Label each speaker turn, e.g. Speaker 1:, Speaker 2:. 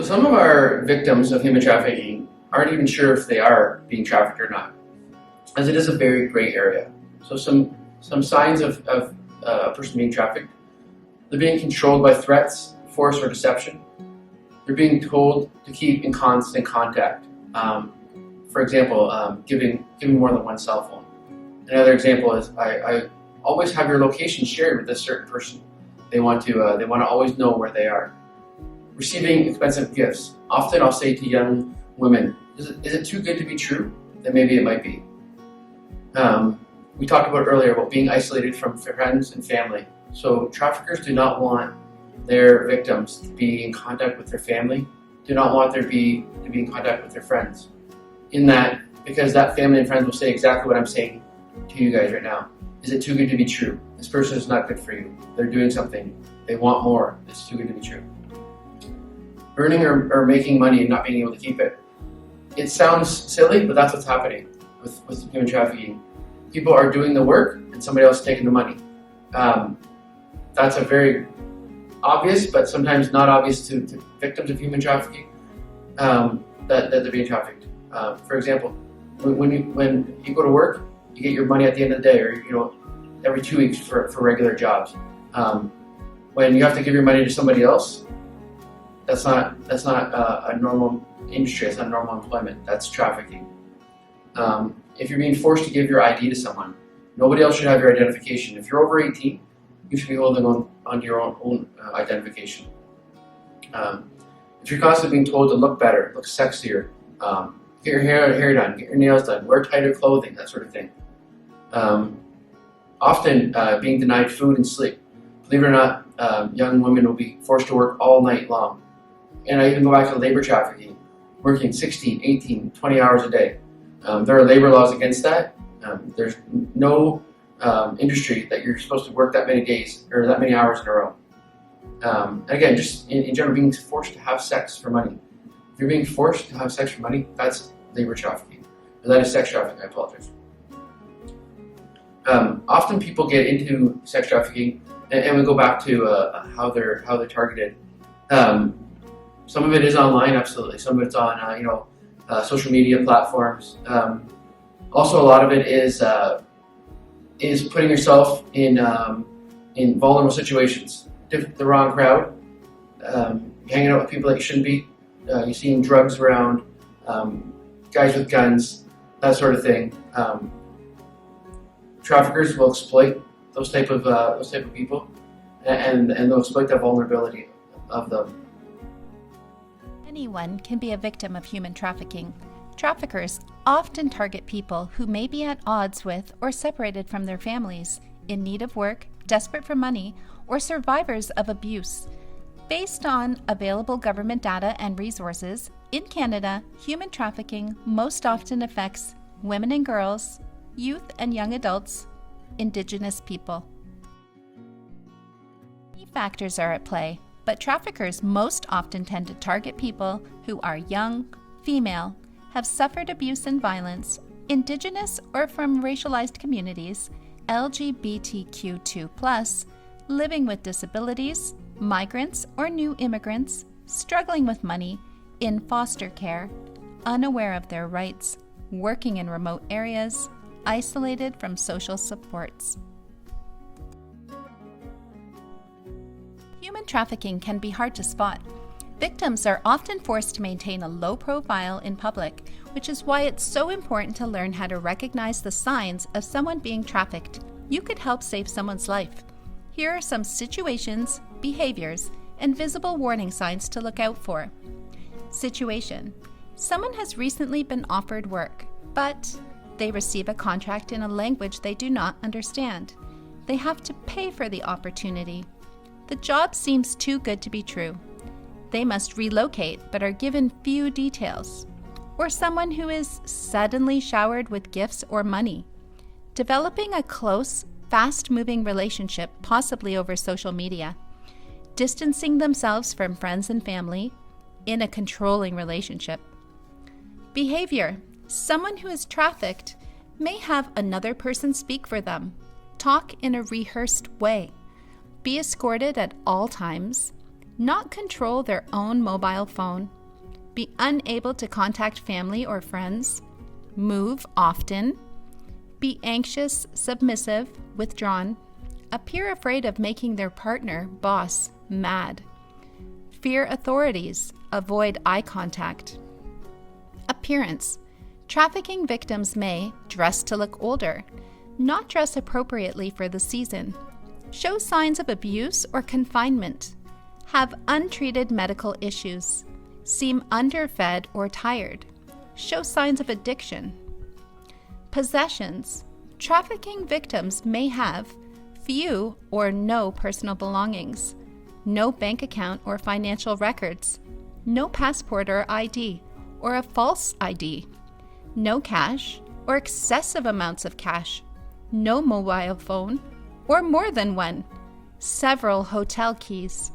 Speaker 1: So some of our victims of human trafficking aren't even sure if they are being trafficked or not, as it is a very gray area. So some signs of a person being trafficked: they're being controlled by threats, force, or deception. They're being told to keep in constant contact. For example, giving more than one cell phone. Another example is I always have your location shared with this certain person. They want to always know where they are. Receiving expensive gifts. Often I'll say to young women, is it too good to be true? Then maybe it might be. We talked about earlier about being isolated from friends and family. So traffickers do not want their victims to be in contact with their family, do not want to be in contact with their friends. Because that family and friends will say exactly what I'm saying to you guys right now. Is it too good to be true? This person is not good for you. They're doing something. They want more. It's too good to be true. Earning or making money and not being able to keep it. It sounds silly, but that's what's happening with human trafficking. People are doing the work and somebody else is taking the money. That's a very obvious, but sometimes not obvious to victims of human trafficking, that they're being trafficked. For example, when you go to work, you get your money at the end of the day, or every 2 weeks for regular jobs. When you have to give your money to somebody else, that's not a normal industry. It's not normal employment. That's trafficking. If you're being forced to give your ID to someone, nobody else should have your identification. If you're over 18, you should be holding on to your own identification. If you're constantly being told to look better, look sexier, get your hair done, get your nails done, wear tighter clothing, that sort of thing. Often being denied food and sleep. Believe it or not, young women will be forced to work all night long. And I even go back to labor trafficking, working 16, 18, 20 hours a day. There are labor laws against that. There's no industry that you're supposed to work that many days or that many hours in a row. Again, just in general, being forced to have sex for money. If you're being forced to have sex for money, that's labor trafficking. Or that is sex trafficking, I apologize. Often people get into sex trafficking, and we go back to how they're targeted. Some of it is online, absolutely. Some of it's on social media platforms. Also, a lot of it is putting yourself in vulnerable situations. The wrong crowd, hanging out with people that you shouldn't be. You're seeing drugs around, guys with guns, that sort of thing. Traffickers will exploit those type of people, and they'll exploit that vulnerability of them.
Speaker 2: Anyone can be a victim of human trafficking. Traffickers often target people who may be at odds with or separated from their families, in need of work, desperate for money, or survivors of abuse. Based on available government data and resources, in Canada, human trafficking most often affects women and girls, youth and young adults, Indigenous people. Many factors are at play, but traffickers most often tend to target people who are young, female, have suffered abuse and violence, Indigenous or from racialized communities, LGBTQ2+, living with disabilities, migrants or new immigrants, struggling with money, in foster care, unaware of their rights, working in remote areas, isolated from social supports. Human trafficking can be hard to spot. Victims are often forced to maintain a low profile in public, which is why it's so important to learn how to recognize the signs of someone being trafficked. You could help save someone's life. Here are some situations, behaviors, and visible warning signs to look out for. Situation: someone has recently been offered work, but they receive a contract in a language they do not understand. They have to pay for the opportunity. The job seems too good to be true. They must relocate but are given few details. Or someone who is suddenly showered with gifts or money. Developing a close, fast-moving relationship, possibly over social media. Distancing themselves from friends and family in a controlling relationship. Behavior: someone who is trafficked may have another person speak for them, talk in a rehearsed way, be escorted at all times, not control their own mobile phone, be unable to contact family or friends, move often, be anxious, submissive, withdrawn, appear afraid of making their partner, boss, mad, fear authorities, avoid eye contact. Appearance. Trafficking victims may dress to look older, not dress appropriately for the season, show signs of abuse or confinement, have untreated medical issues, seem underfed or tired, show signs of addiction. Possessions. Trafficking victims may have few or no personal belongings, no bank account or financial records, no passport or ID, or a false ID, no cash or excessive amounts of cash, no mobile phone or more than one, several hotel keys,